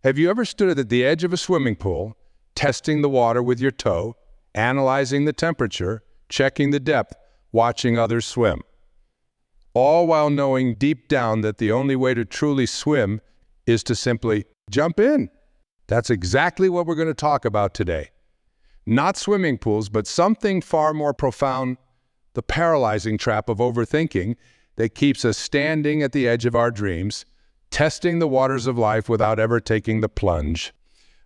Have you ever stood at the edge of a swimming pool, testing the water with your toe, analyzing the temperature, checking the depth, watching others swim, all while knowing deep down that the only way to truly swim is to simply jump in? That's exactly what we're going to talk about today. Not swimming pools, but something far more profound, the paralyzing trap of overthinking that keeps us standing at the edge of our dreams, testing the waters of life without ever taking the plunge.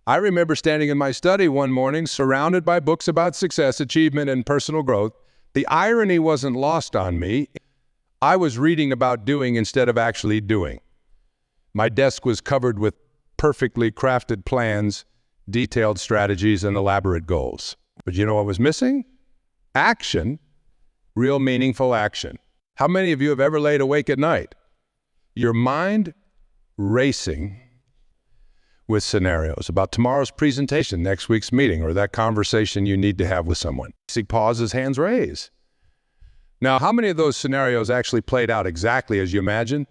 I remember standing in my study one morning, surrounded by books about success, achievement, and personal growth. The irony wasn't lost on me. I was reading about doing instead of actually doing. My desk was covered with perfectly crafted plans, detailed strategies, and elaborate goals. But you know what was missing? Action. Real meaningful action. How many of you have ever laid awake at night? Your mind racing with scenarios about tomorrow's presentation, next week's meeting, or that conversation you need to have with someone. See pauses, hands raised. Now, how many of those scenarios actually played out exactly as you imagined?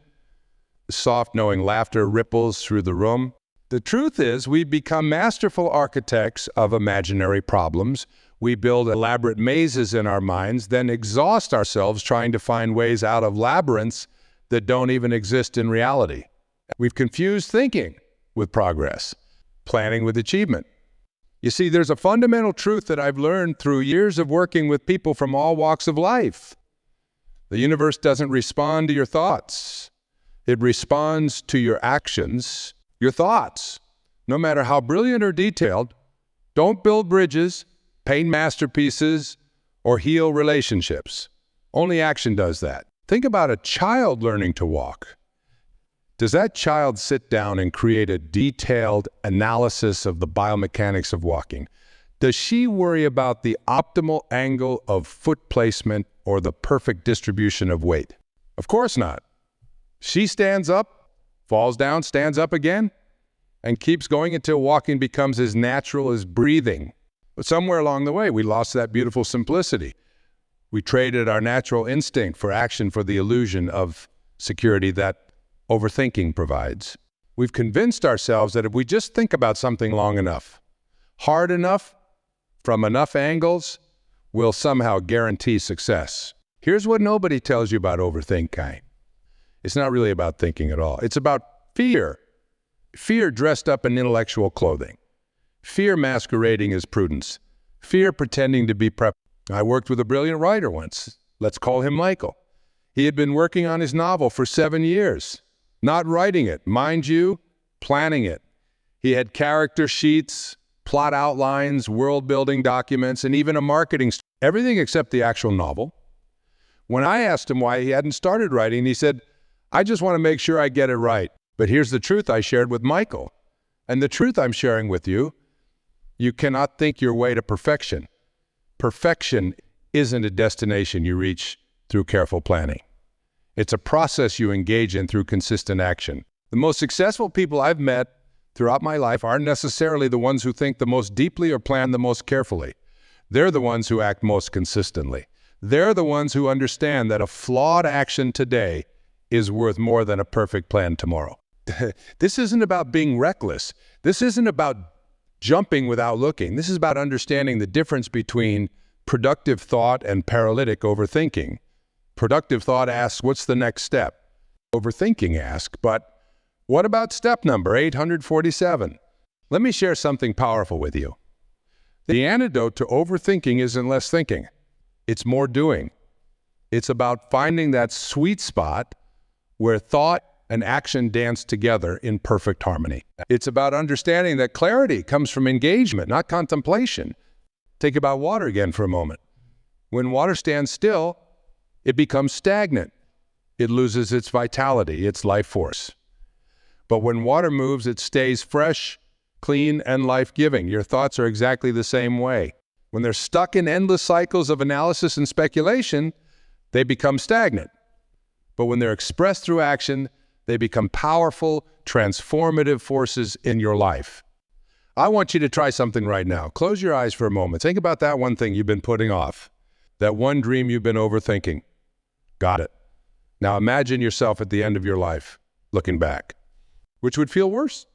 Soft, knowing laughter ripples through the room. The truth is, we become masterful architects of imaginary problems. We build elaborate mazes in our minds, then exhaust ourselves trying to find ways out of labyrinths that don't even exist in reality. We've confused thinking with progress, planning with achievement. You see, there's a fundamental truth that I've learned through years of working with people from all walks of life. The universe doesn't respond to your thoughts. It responds to your actions, your thoughts. No matter how brilliant or detailed, don't build bridges, paint masterpieces, or heal relationships. Only action does that. Think about a child learning to walk. Does that child sit down and create a detailed analysis of the biomechanics of walking? Does she worry about the optimal angle of foot placement or the perfect distribution of weight? Of course not. She stands up, falls down, stands up again, and keeps going until walking becomes as natural as breathing. But somewhere along the way, we lost that beautiful simplicity. We traded our natural instinct for action for the illusion of security that overthinking provides. We've convinced ourselves that if we just think about something long enough, hard enough, from enough angles, we'll somehow guarantee success. Here's what nobody tells you about overthinking. It's not really about thinking at all. It's about fear. Fear dressed up in intellectual clothing. Fear masquerading as prudence. Fear pretending to be prepped. I worked with a brilliant writer once. Let's call him Michael. He had been working on his novel for 7 years. Not writing it, mind you, planning it. He had character sheets, plot outlines, world-building documents, and even a marketing, everything except the actual novel. When I asked him why he hadn't started writing, he said, "I just want to make sure I get it right." But here's the truth I shared with Michael. And the truth I'm sharing with you, you cannot think your way to perfection. Perfection isn't a destination you reach through careful planning. It's a process you engage in through consistent action. The most successful people I've met throughout my life aren't necessarily the ones who think the most deeply or plan the most carefully. They're the ones who act most consistently. They're the ones who understand that a flawed action today is worth more than a perfect plan tomorrow. This isn't about being reckless. This isn't about jumping without looking. This is about understanding the difference between productive thought and paralytic overthinking. Productive thought asks, what's the next step? Overthinking asks, but what about step number 847? Let me share something powerful with you. The antidote to overthinking isn't less thinking. It's more doing. It's about finding that sweet spot where thought and action dance together in perfect harmony. It's about understanding that clarity comes from engagement, not contemplation. Think about water again for a moment. When water stands still, it becomes stagnant. It loses its vitality, its life force. But when water moves, it stays fresh, clean, and life-giving. Your thoughts are exactly the same way. When they're stuck in endless cycles of analysis and speculation, they become stagnant. But when they're expressed through action, they become powerful, transformative forces in your life. I want you to try something right now. Close your eyes for a moment. Think about that one thing you've been putting off, that one dream you've been overthinking. Got it. Now imagine yourself at the end of your life, looking back. Which would feel worse?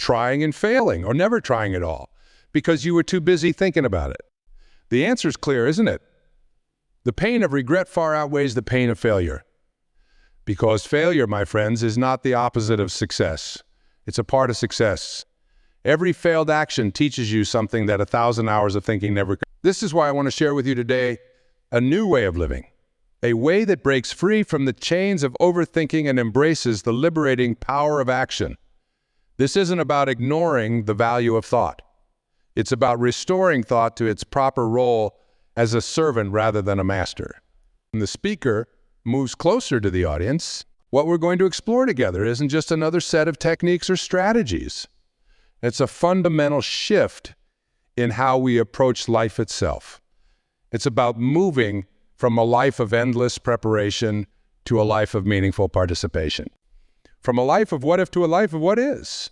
trying and failing, or never trying at all, because you were too busy thinking about it? The answer's clear, isn't it? The pain of regret far outweighs the pain of failure. Because failure, my friends, is not the opposite of success. It's a part of success. Every failed action teaches you something that 1,000 hours of thinking never could. This is why I want to share with you today a new way of living, a way that breaks free from the chains of overthinking and embraces the liberating power of action. This isn't about ignoring the value of thought. It's about restoring thought to its proper role as a servant rather than a master. When the speaker moves closer to the audience, what we're going to explore together isn't just another set of techniques or strategies. It's a fundamental shift in how we approach life itself. It's about moving from a life of endless preparation to a life of meaningful participation. From a life of what if to a life of what is.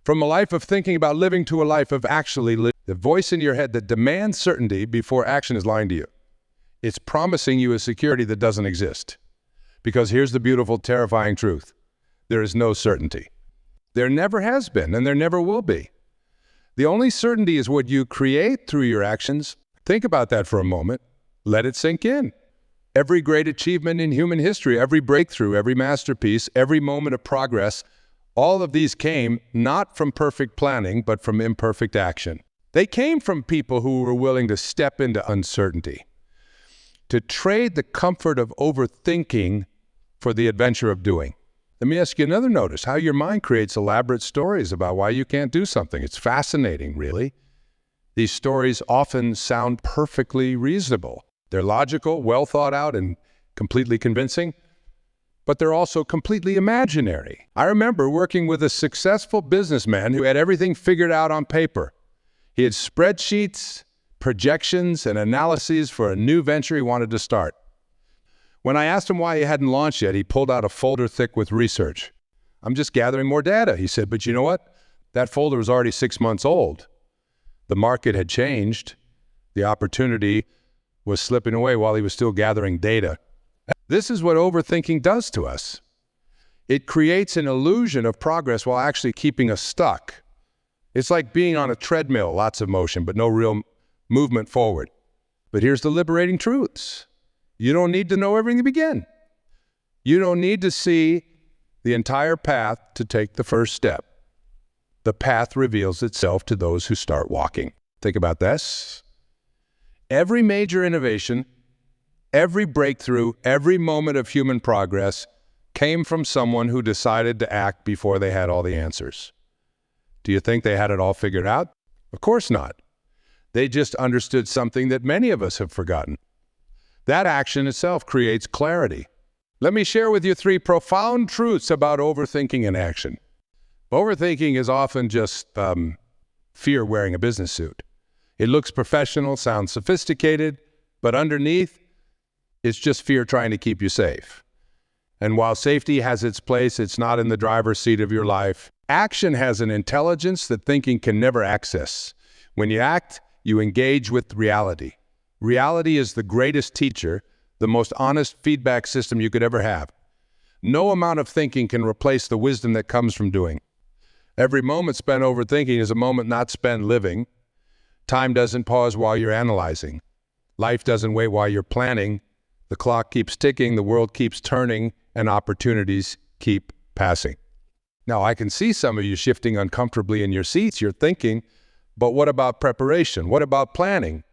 From a life of thinking about living to a life of actually living. The voice in your head that demands certainty before action is lying to you. It's promising you a security that doesn't exist. Because here's the beautiful, terrifying truth. There is no certainty. There never has been, and there never will be. The only certainty is what you create through your actions. Think about that for a moment. Let it sink in. Every great achievement in human history, every breakthrough, every masterpiece, every moment of progress, all of these came not from perfect planning, but from imperfect action. They came from people who were willing to step into uncertainty, to trade the comfort of overthinking for the adventure of doing. Let me ask you another notice, how your mind creates elaborate stories about why you can't do something. It's fascinating, really. These stories often sound perfectly reasonable. They're logical, well thought out, and completely convincing, but they're also completely imaginary. I remember working with a successful businessman who had everything figured out on paper. He had spreadsheets, projections, and analyses for a new venture he wanted to start. When I asked him why he hadn't launched yet, he pulled out a folder thick with research. "I'm just gathering more data," he said, "but you know what? That folder was already 6 months old. The market had changed. The opportunity was slipping away while he was still gathering data." This is what overthinking does to us. It creates an illusion of progress while actually keeping us stuck. It's like being on a treadmill, lots of motion, but no real movement forward. But here's the liberating truths. You don't need to know everything to begin. You don't need to see the entire path to take the first step. The path reveals itself to those who start walking. Think about this. Every major innovation, every breakthrough, every moment of human progress came from someone who decided to act before they had all the answers. Do you think they had it all figured out? Of course not. They just understood something that many of us have forgotten. That action itself creates clarity. Let me share with you 3 profound truths about overthinking in action. Overthinking is often just fear wearing a business suit. It looks professional, sounds sophisticated, but underneath, it's just fear trying to keep you safe. And while safety has its place, it's not in the driver's seat of your life. Action has an intelligence that thinking can never access. When you act, you engage with reality. Reality is the greatest teacher, the most honest feedback system you could ever have. No amount of thinking can replace the wisdom that comes from doing. Every moment spent overthinking is a moment not spent living. Time doesn't pause while you're analyzing. Life doesn't wait while you're planning. The clock keeps ticking, the world keeps turning, and opportunities keep passing. Now, I can see some of you shifting uncomfortably in your seats. You're thinking, but what about preparation? What about planning?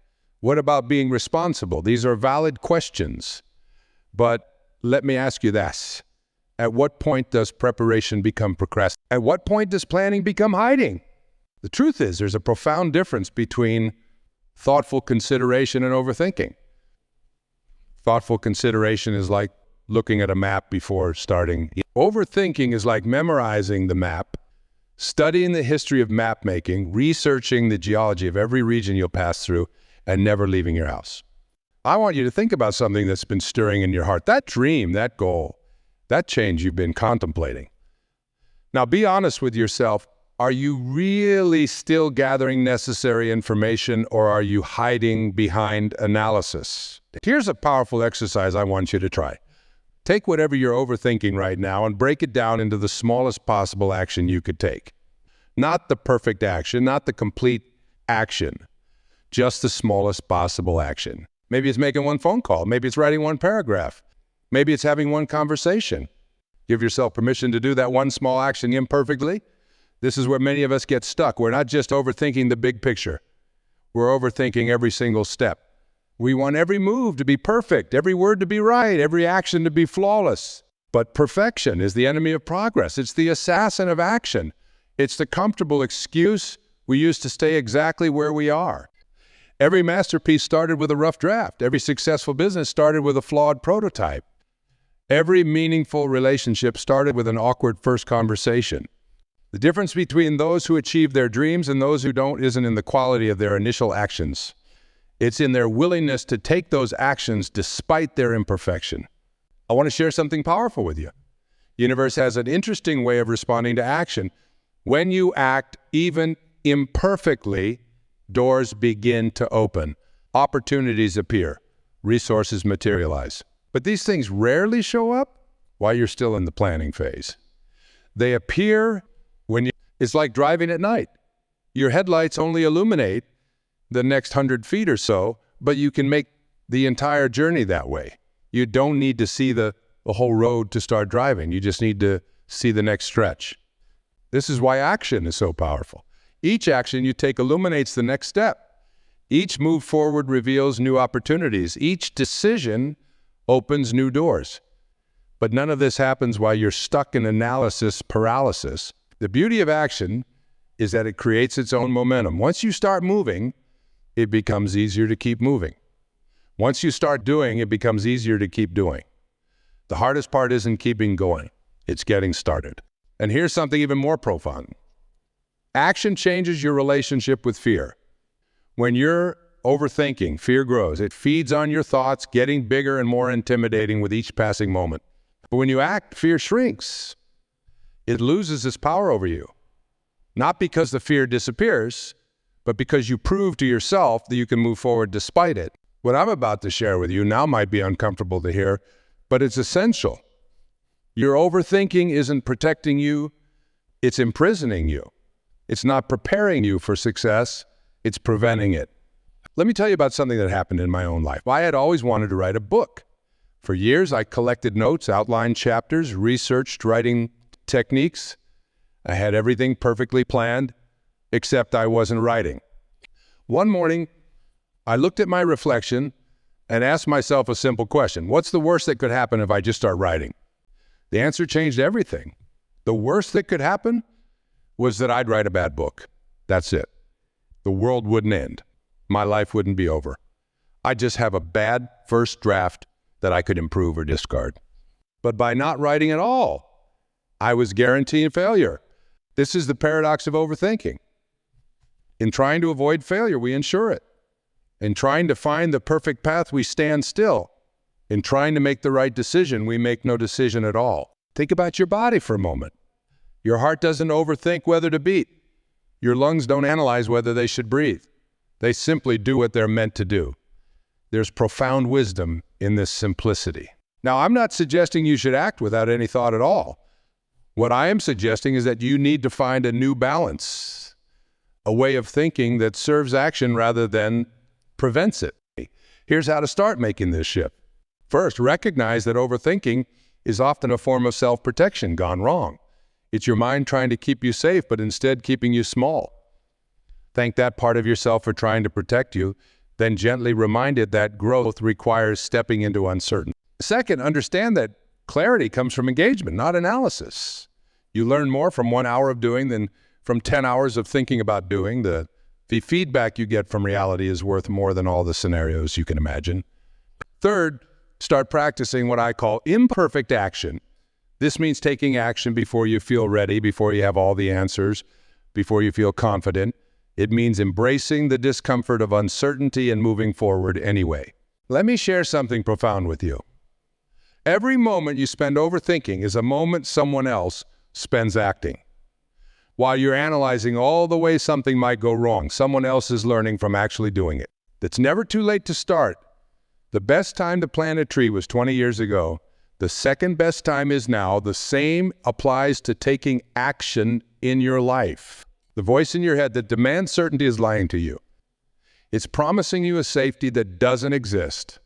What about being responsible? These are valid questions. But let me ask you this. At what point does preparation become procrastination? At what point does planning become hiding? The truth is, there's a profound difference between thoughtful consideration and overthinking. Thoughtful consideration is like looking at a map before starting. Overthinking is like memorizing the map, studying the history of map making, researching the geology of every region you'll pass through, and never leaving your house. I want you to think about something that's been stirring in your heart, that dream, that goal, that change you've been contemplating. Now, be honest with yourself. Are you really still gathering necessary information, or are you hiding behind analysis? Here's a powerful exercise I want you to try. Take whatever you're overthinking right now and break it down into the smallest possible action you could take. Not the perfect action, not the complete action, just the smallest possible action. Maybe it's making one phone call. Maybe it's writing one paragraph. Maybe it's having one conversation. Give yourself permission to do that one small action imperfectly. This is where many of us get stuck. We're not just overthinking the big picture. We're overthinking every single step. We want every move to be perfect, every word to be right, every action to be flawless. But perfection is the enemy of progress. It's the assassin of action. It's the comfortable excuse we use to stay exactly where we are. Every masterpiece started with a rough draft. Every successful business started with a flawed prototype. Every meaningful relationship started with an awkward first conversation. The difference between those who achieve their dreams and those who don't isn't in the quality of their initial actions. It's in their willingness to take those actions despite their imperfection. I want to share something powerful with you. The universe has an interesting way of responding to action. When you act, even imperfectly, doors begin to open. Opportunities appear. Resources materialize. But these things rarely show up while you're still in the planning phase. They appear it's like driving at night. Your headlights only illuminate the next 100 feet or so, but you can make the entire journey that way. You don't need to see the whole road to start driving. You just need to see the next stretch. This is why action is so powerful. Each action you take illuminates the next step. Each move forward reveals new opportunities. Each decision opens new doors. But none of this happens while you're stuck in analysis paralysis. The beauty of action is that it creates its own momentum. Once you start moving, it becomes easier to keep moving. Once you start doing, it becomes easier to keep doing. The hardest part isn't keeping going. It's getting started. And here's something even more profound. Action changes your relationship with fear. When you're overthinking, fear grows. It feeds on your thoughts, getting bigger and more intimidating with each passing moment. But when you act, fear shrinks. It loses its power over you. Not because the fear disappears, but because you prove to yourself that you can move forward despite it. What I'm about to share with you now might be uncomfortable to hear, but it's essential. Your overthinking isn't protecting you, it's imprisoning you. It's not preparing you for success, it's preventing it. Let me tell you about something that happened in my own life. I had always wanted to write a book. For years, I collected notes, outlined chapters, researched writing techniques. I had everything perfectly planned, except I wasn't writing. One morning, I looked at my reflection and asked myself a simple question. What's the worst that could happen if I just start writing? The answer changed everything. The worst that could happen was that I'd write a bad book. That's it. The world wouldn't end. My life wouldn't be over. I'd just have a bad first draft that I could improve or discard. But by not writing at all, I was guaranteeing failure. This is the paradox of overthinking. In trying to avoid failure, we ensure it. In trying to find the perfect path, we stand still. In trying to make the right decision, we make no decision at all. Think about your body for a moment. Your heart doesn't overthink whether to beat. Your lungs don't analyze whether they should breathe. They simply do what they're meant to do. There's profound wisdom in this simplicity. Now, I'm not suggesting you should act without any thought at all. What I am suggesting is that you need to find a new balance, a way of thinking that serves action rather than prevents it. Here's how to start making this shift. First, recognize that overthinking is often a form of self-protection gone wrong. It's your mind trying to keep you safe, but instead keeping you small. Thank that part of yourself for trying to protect you, then gently remind it that growth requires stepping into uncertainty. Second, understand that clarity comes from engagement, not analysis. You learn more from 1 hour of doing than from 10 hours of thinking about doing. The feedback you get from reality is worth more than all the scenarios you can imagine. Third, start practicing what I call imperfect action. This means taking action before you feel ready, before you have all the answers, before you feel confident. It means embracing the discomfort of uncertainty and moving forward anyway. Let me share something profound with you. Every moment you spend overthinking is a moment someone else spends acting. While you're analyzing all the ways something might go wrong, someone else is learning from actually doing it. It's never too late to start. The best time to plant a tree was 20 years ago. The second best time is now. The same applies to taking action in your life. The voice in your head that demands certainty is lying to you. It's promising you a safety that doesn't exist.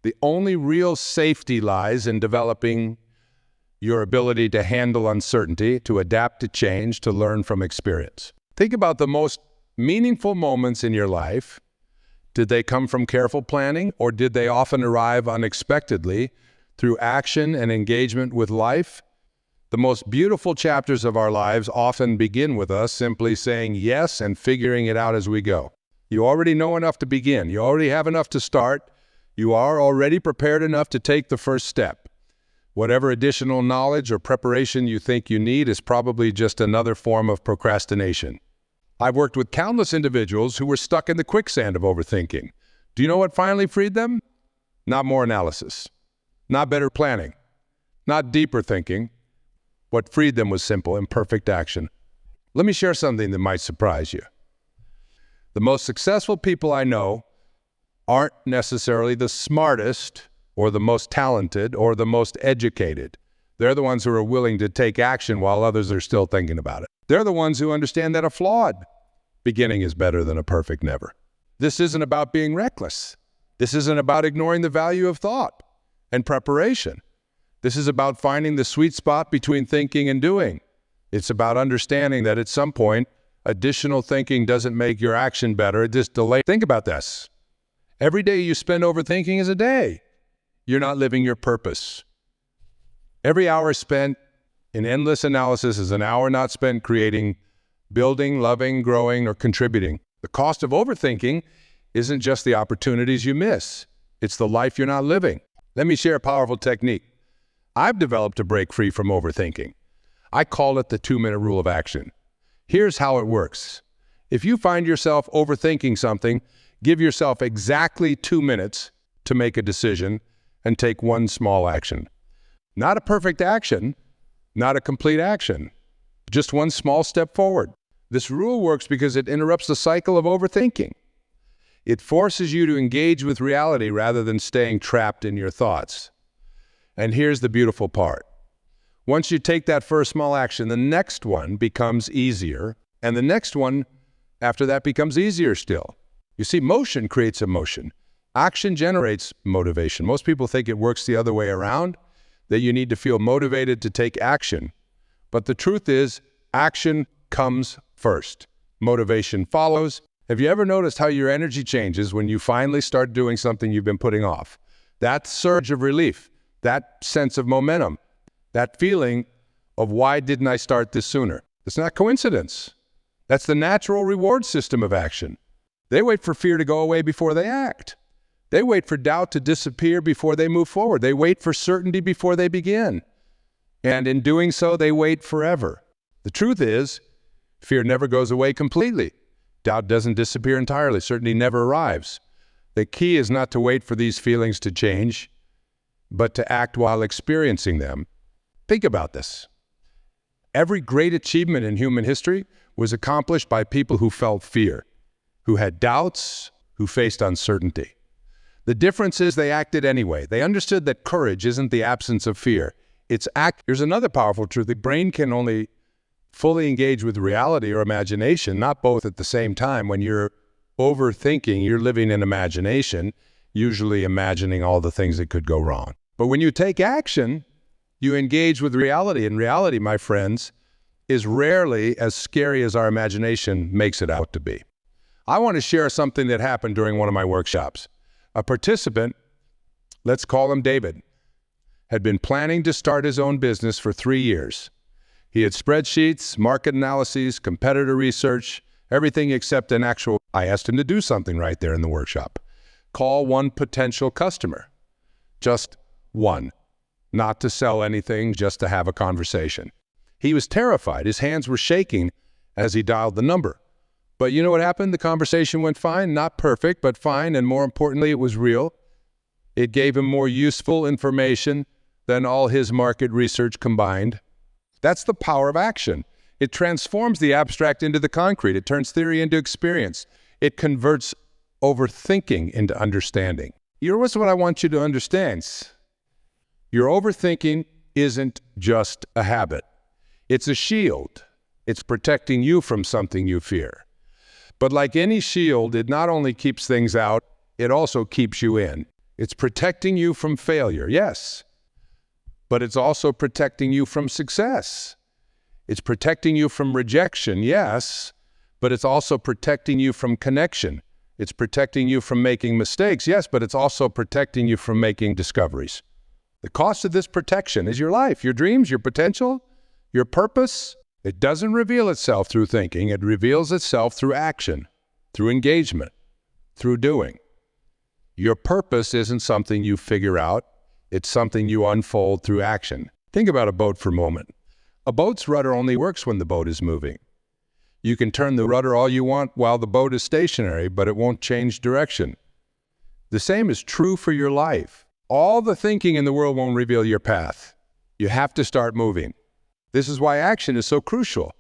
The only real safety lies in developing your ability to handle uncertainty, to adapt to change, to learn from experience. Think about the most meaningful moments in your life. Did they come from careful planning, or did they often arrive unexpectedly through action and engagement with life? The most beautiful chapters of our lives often begin with us simply saying yes and figuring it out as we go. You already know enough to begin. You already have enough to start. You are already prepared enough to take the first step. Whatever additional knowledge or preparation you think you need is probably just another form of procrastination. I've worked with countless individuals who were stuck in the quicksand of overthinking. Do you know what finally freed them? Not more analysis, not better planning, not deeper thinking. What freed them was simple, imperfect action. Let me share something that might surprise you. The most successful people I know aren't necessarily the smartest or the most talented or the most educated. They're the ones who are willing to take action while others are still thinking about it. They're the ones who understand that a flawed beginning is better than a perfect never. This isn't about being reckless. This isn't about ignoring the value of thought and preparation. This is about finding the sweet spot between thinking and doing. It's about understanding that at some point, additional thinking doesn't make your action better, it just delays. Think about this. Every day you spend overthinking is a day. You're not living your purpose. Every hour spent in endless analysis is an hour not spent creating, building, loving, growing, or contributing. The cost of overthinking isn't just the opportunities you miss. It's the life you're not living. Let me share a powerful technique I've developed to break free from overthinking. I call it the 2-minute rule of action. Here's how it works. If you find yourself overthinking something, give yourself exactly 2 minutes to make a decision and take one small action. Not a perfect action, not a complete action, just one small step forward. This rule works because it interrupts the cycle of overthinking. It forces you to engage with reality rather than staying trapped in your thoughts. And here's the beautiful part. Once you take that first small action, the next one becomes easier, and the next one after that becomes easier still. You see, motion creates emotion. Action generates motivation. Most people think it works the other way around, that you need to feel motivated to take action. But the truth is, action comes first. Motivation follows. Have you ever noticed how your energy changes when you finally start doing something you've been putting off? That surge of relief, that sense of momentum, that feeling of why didn't I start this sooner? It's not coincidence. That's the natural reward system of action. They wait for fear to go away before they act. They wait for doubt to disappear before they move forward. They wait for certainty before they begin. And in doing so, they wait forever. The truth is, fear never goes away completely. Doubt doesn't disappear entirely. Certainty never arrives. The key is not to wait for these feelings to change, but to act while experiencing them. Think about this. Every great achievement in human history was accomplished by people who felt fear, who had doubts, who faced uncertainty. The difference is they acted anyway. They understood that courage isn't the absence of fear. It's act. Here's another powerful truth. The brain can only fully engage with reality or imagination, not both at the same time. When you're overthinking, you're living in imagination, usually imagining all the things that could go wrong. But when you take action, you engage with reality. And reality, my friends, is rarely as scary as our imagination makes it out to be. I want to share something that happened during one of my workshops. A participant, let's call him David, had been planning to start his own business for 3 years. He had spreadsheets, market analyses, competitor research, everything except an actual. I asked him to do something right there in the workshop. Call one potential customer. Just one. Not to sell anything, just to have a conversation. He was terrified. His hands were shaking as he dialed the number. But you know what happened? The conversation went fine. Not perfect, but fine. And more importantly, it was real. It gave him more useful information than all his market research combined. That's the power of action. It transforms the abstract into the concrete. It turns theory into experience. It converts overthinking into understanding. Here's what I want you to understand. Your overthinking isn't just a habit. It's a shield. It's protecting you from something you fear. But like any shield, it not only keeps things out, it also keeps you in. It's protecting you from failure, yes, but it's also protecting you from success. It's protecting you from rejection, yes, but it's also protecting you from connection. It's protecting you from making mistakes, yes, but it's also protecting you from making discoveries. The cost of this protection is your life, your dreams, your potential, your purpose. It doesn't reveal itself through thinking. It reveals itself through action, through engagement, through doing. Your purpose isn't something you figure out. It's something you unfold through action. Think about a boat for a moment. A boat's rudder only works when the boat is moving. You can turn the rudder all you want while the boat is stationary, but it won't change direction. The same is true for your life. All the thinking in the world won't reveal your path. You have to start moving. This is why action is so crucial.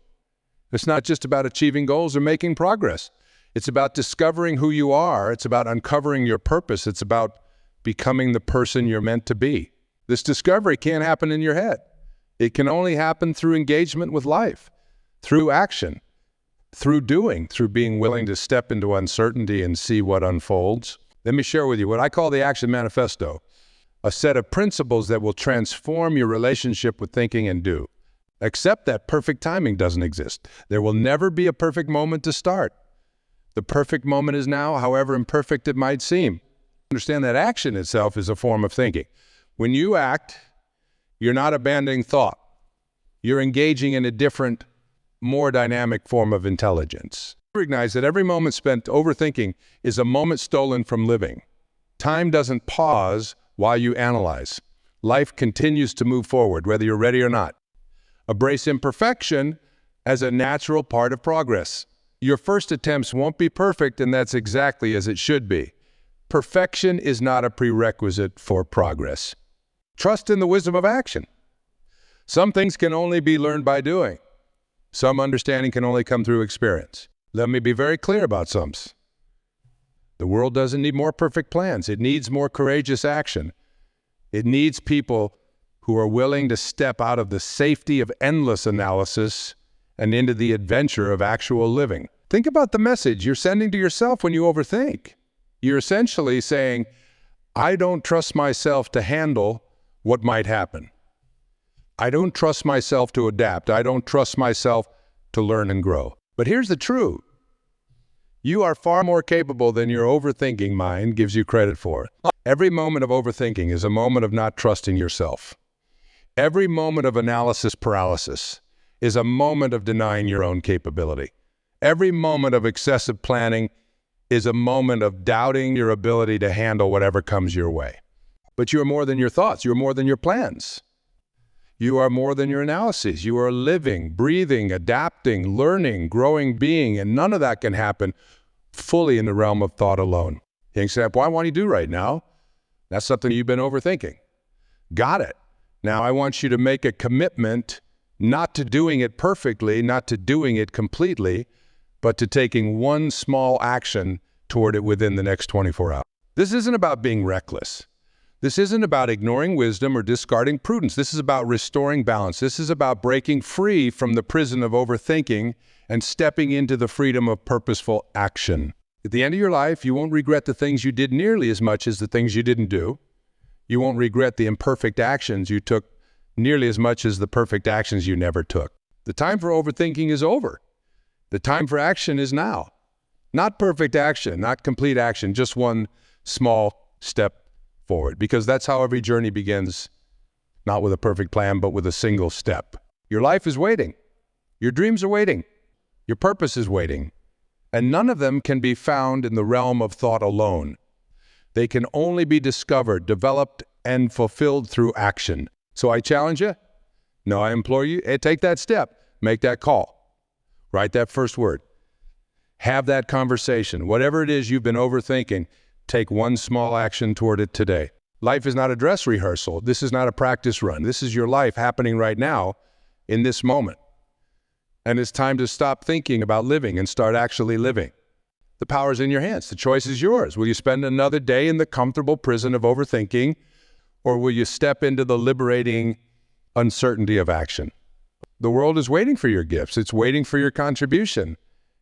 It's not just about achieving goals or making progress. It's about discovering who you are. It's about uncovering your purpose. It's about becoming the person you're meant to be. This discovery can't happen in your head. It can only happen through engagement with life, through action, through doing, through being willing to step into uncertainty and see what unfolds. Let me share with you what I call the Action Manifesto, a set of principles that will transform your relationship with thinking and do. Accept that perfect timing doesn't exist. There will never be a perfect moment to start. The perfect moment is now, however imperfect it might seem. Understand that action itself is a form of thinking. When you act, you're not abandoning thought. You're engaging in a different, more dynamic form of intelligence. Recognize that every moment spent overthinking is a moment stolen from living. Time doesn't pause while you analyze. Life continues to move forward, whether you're ready or not. Embrace imperfection as a natural part of progress. Your first attempts won't be perfect, and that's exactly as it should be. Perfection is not a prerequisite for progress. Trust in the wisdom of action. Some things can only be learned by doing. Some understanding can only come through experience. Let me be very clear about some. The world doesn't need more perfect plans. It needs more courageous action. It needs people who are willing to step out of the safety of endless analysis and into the adventure of actual living. Think about the message you're sending to yourself when you overthink. You're essentially saying, I don't trust myself to handle what might happen. I don't trust myself to adapt. I don't trust myself to learn and grow. But here's the truth. You are far more capable than your overthinking mind gives you credit for. Every moment of overthinking is a moment of not trusting yourself. Every moment of analysis paralysis is a moment of denying your own capability. Every moment of excessive planning is a moment of doubting your ability to handle whatever comes your way. But you are more than your thoughts. You are more than your plans. You are more than your analyses. You are a living, breathing, adapting, learning, growing being, and none of that can happen fully in the realm of thought alone. You can say, well, what do you do right now? That's something you've been overthinking. Got it. Now I want you to make a commitment not to doing it perfectly, not to doing it completely, but to taking one small action toward it within the next 24 hours. This isn't about being reckless. This isn't about ignoring wisdom or discarding prudence. This is about restoring balance. This is about breaking free from the prison of overthinking and stepping into the freedom of purposeful action. At the end of your life, you won't regret the things you did nearly as much as the things you didn't do. You won't regret the imperfect actions you took nearly as much as the perfect actions you never took. The time for overthinking is over. The time for action is now. Not perfect action, not complete action, just one small step forward. Because that's how every journey begins, not with a perfect plan, but with a single step. Your life is waiting. Your dreams are waiting. Your purpose is waiting. And none of them can be found in the realm of thought alone. They can only be discovered, developed, and fulfilled through action. So I challenge you. No, I implore you, take that step. Make that call. Write that first word. Have that conversation. Whatever it is you've been overthinking, take one small action toward it today. Life is not a dress rehearsal. This is not a practice run. This is your life happening right now in this moment. And it's time to stop thinking about living and start actually living. The power's in your hands. The choice is yours. Will you spend another day in the comfortable prison of overthinking, or will you step into the liberating uncertainty of action? The world is waiting for your gifts. It's waiting for your contribution.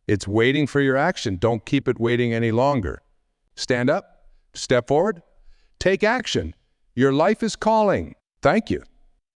It's waiting for your action. Don't keep it waiting any longer. Stand up, step forward, take action. Your life is calling. Thank you.